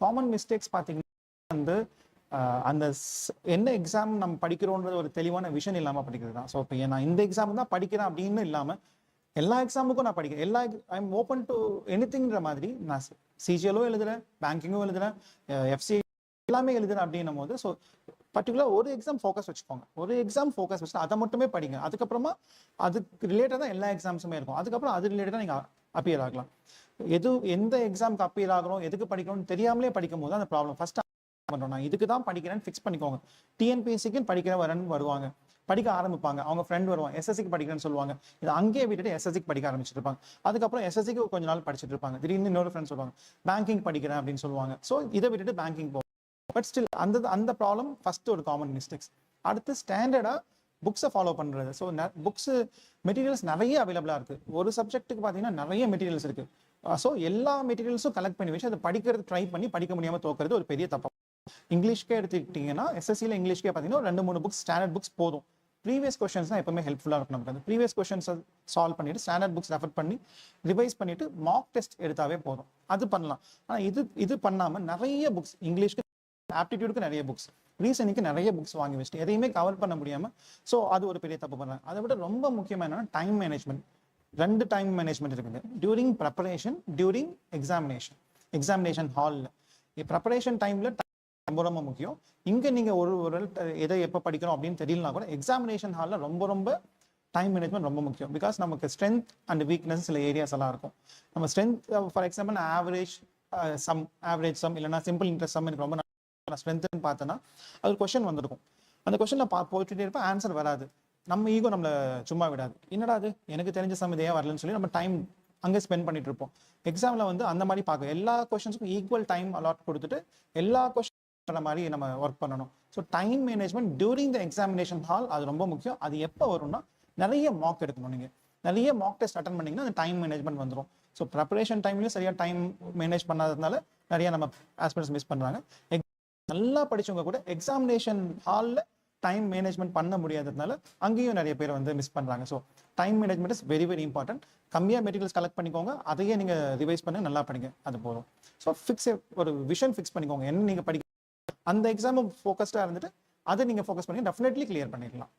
Common mistakes பார்த்தீங்கன்னா வந்து அந்த என்ன எக்ஸாம் நம்ம படிக்கிறோன்றது ஒரு தெளிவான விஷன் இல்லாமல் படிக்கிறது தான். ஸோ இப்போ நான் இந்த எக்ஸாம் தான் படிக்கிறேன் அப்படின்னு இல்லாமல் எல்லா எக்ஸாமுக்கும் நான் படிக்கிறேன், ஐ எம் ஓப்பன் டு எனிதிங்கிற மாதிரி நான் சிஜிஎலோ எழுதுறேன், பேங்கிங்கோ எழுதுறேன், எஃப்சிஐ எல்லாமே எழுதுறேன் அப்படின்னும் போது ஸோ பர்டிகுலர் ஒரு எக்ஸாம் ஃபோக்கஸ் வச்சுக்கோங்க. ஒரு எக்ஸாம் ஃபோக்கஸ் வச்சுட்டு அதை மட்டுமே படிங்க. அதுக்கப்புறமா அதுக்கு ரிலேட்டடாக தான் எல்லா எக்ஸாம்ஸுமே இருக்கும். அதுக்கப்புறம் அது ரிலேட்டடாக நீங்கள் அப்பியர் ஆகலாம். எந்த எக்ஸாமுக்கு அப்பியர் ஆகிறோம், எதுக்கு படிக்கணும்னு தெரியாமலே படிக்கும் போது அந்த ப்ராப்ளம். ஃபர்ஸ்ட் பண்ணுறோம், நான் இதுக்கு தான் படிக்கிறேன்னு ஃபிக்ஸ் பண்ணிக்கோங்க. டிஎன்பிஎஸ்சிக்கு வரேன்னு வருவாங்க, படிக்க ஆரம்பிப்பாங்க, அவங்க ஃப்ரெண்ட் வருவாங்க, எஸ்எஸ்சிக்கு படிக்கிறேன்னு சொல்லுவாங்க. இது அங்கேயே விட்டுட்டு எஸ்எஸ்சிக்கு படிக்க ஆரம்பிச்சிட்டு இருப்பாங்க. அதுக்கப்புறம் எஸ்எஸ்சிக்கு கொஞ்ச நாள் படிச்சுட்டு இருப்பாங்க. திடீர்னு இன்னொரு ஃப்ரெண்ட் சொல்லுவாங்க பேங்கிங் படிக்கிறேன் அப்படின்னு சொல்லுவாங்க. ஸோ இதை விட்டுட்டு பேங்கிங் போகும். பட் ஸ்டில் அந்த ப்ராப்ளம் ஃபர்ஸ்ட் ஒரு காமன் மிஸ்டேக்ஸ். அடுத்து ஸ்டாண்டர்டாக புக்ஸை ஃபாலோ பண்ணுறது. ஸோ புக்ஸு மெட்டீரியல்ஸ் நிறைய அவைலபிளாக இருக்குது. ஒரு சப்ஜெக்ட்டுக்கு பார்த்தீங்கன்னா நிறைய மெட்டீரியல்ஸ் இருக்குது. ஸோ எல்லா மெட்டீரியல்ஸும் கலெக்ட் பண்ணி வச்சு அதை படிக்கிறது ட்ரை பண்ணி படிக்க முடியாமல் தோக்கிறது ஒரு பெரிய தப்பு. இங்கிலீஷ்க்கே எடுத்துக்கிட்டிங்கன்னா எஸ்எஸ்சியில் இங்கிலீஷ்க்கே பார்த்தீங்கன்னா 2-3 புக்ஸ் ஸ்டாண்டர்ட் புக்ஸ் போதும். ப்ரீவியஸ் கொஸ்டின்ஸ் தான் எப்பவுமே ஹெல்ப்ஃபுல்லாக இருக்கும். நமக்கு அந்த ப்ரீவியஸ் கொஸ்டின்ஸை சால்வ் பண்ணிட்டு ஸ்டாண்டர்ட் புக்ஸ் ரெஃபர் பண்ணி ரிவைஸ் பண்ணிட்டு மார்க் டெஸ்ட் எடுத்தாவே போதும். அது பண்ணலாம். ஆனால் இது பண்ணாமல் நிறைய புக்ஸ், இங்கிலீஷ்க்கு ஆப்டிடியூடுக்கு நிறைய புக்ஸ், ரீசனிங்க்கு நிறைய புக்ஸ் வாங்கி வச்சுட்டு எதையுமே கவர் பண்ண முடியாமல் ஸோ அது ஒரு பெரிய தப்பு பண்ணுறாங்க. அதை விட ரொம்ப முக்கியமாக என்னன்னா டைம் மேனேஜ்மெண்ட். 2 டைம் மேனேஜ்மெண்ட் இருக்குது. டியூரிங் ப்ரிப்பரேஷன், டியூரிங் எக்ஸாமினேஷன் ஹாலில். ப்ரிப்பரேஷன் டைமில் ரொம்ப ரொம்ப முக்கியம். இங்கே நீங்கள் ஒரு எதை எப்போ படிக்கிறோம் அப்படின்னு தெரியலனா கூட எக்ஸாமினேஷன் ஹாலில் ரொம்ப டைம் மேனேஜ்மெண்ட் ரொம்ப முக்கியம். பிகாஸ் நமக்கு ஸ்ட்ரென்த் அண்ட் வீக்னஸ் சில ஏரியாஸ் எல்லாம் இருக்கும். நம்ம strength for example average sum இல்லைனா சிம்பிள் இன்ட்ரெஸ்ட் சம் எனக்கு ரொம்ப ஸ்ட்ரென்த்னு பார்த்தோன்னா அது ஒரு கொஸ்டின் வந்துருக்கும். அந்த கொஸ்டினில் போட்டுகிட்டே இருப்போம், ஆன்சர் வராது. நம்ம ஈகோ நம்மளை சும்மா விடாது. என்னடா அது எனக்கு தெரிஞ்ச சம் இதையே வரலன்னு சொல்லி நம்ம டைம் அங்கே ஸ்பெண்ட் பண்ணிட்டு இருப்போம். எக்ஸாமில் வந்து அந்த மாதிரி பார்க்க எல்லா கொஸ்டின்ஸுக்கும் ஈக்குவல் டைம் அலாட் கொடுத்துட்டு எல்லா கொஸ்டின் மாதிரி நம்ம ஒர்க் பண்ணணும். So time management during the examination hall அது ரொம்ப முக்கியம். அது எப்போ வரும்னா நிறைய மார்க் எடுக்கணும். நீங்கள் நிறைய மார்க் டெஸ்ட் அட்டன் பண்ணிங்கன்னா அந்த டைம் மேனேஜ்மெண்ட் வந்துடும். ஸோ ப்ரிப்பரேஷன் டைம்லையும் சரியாக டைம் மேனேஜ் பண்ணாததுனால நிறைய நம்ம ஆஸ்பிரண்ட்ஸ் மிஸ் பண்ணுறாங்க. நல்லா படிச்சவங்க கூட எக்ஸாமினேஷன் ஹாலில் டைம் மேனேஜ்மெண்ட் பண்ண முடியாததுனால அங்கேயும் நிறைய பேர் வந்து மிஸ் பண்ணுறாங்க. So time management is very very important. கம்மியாக மெட்டீரியல்ஸ் கலெக்ட் பண்ணிக்கோங்க, அதையே நீங்கள் ரிவைஸ் பண்ணி நல்லா படிங்க, அது போதும். ஸோ ஒரு விஷன் ஃபிக்ஸ் பண்ணிக்கோங்க, என்ன நீங்கள் படிக்க அந்த எக்ஸாம் ஃபோக்கஸ்டாக இருந்துட்டு அதை நீங்கள் ஃபோக்கஸ் பண்ணி டெஃபினெட்லி கிளியர் பண்ணிடலாம்.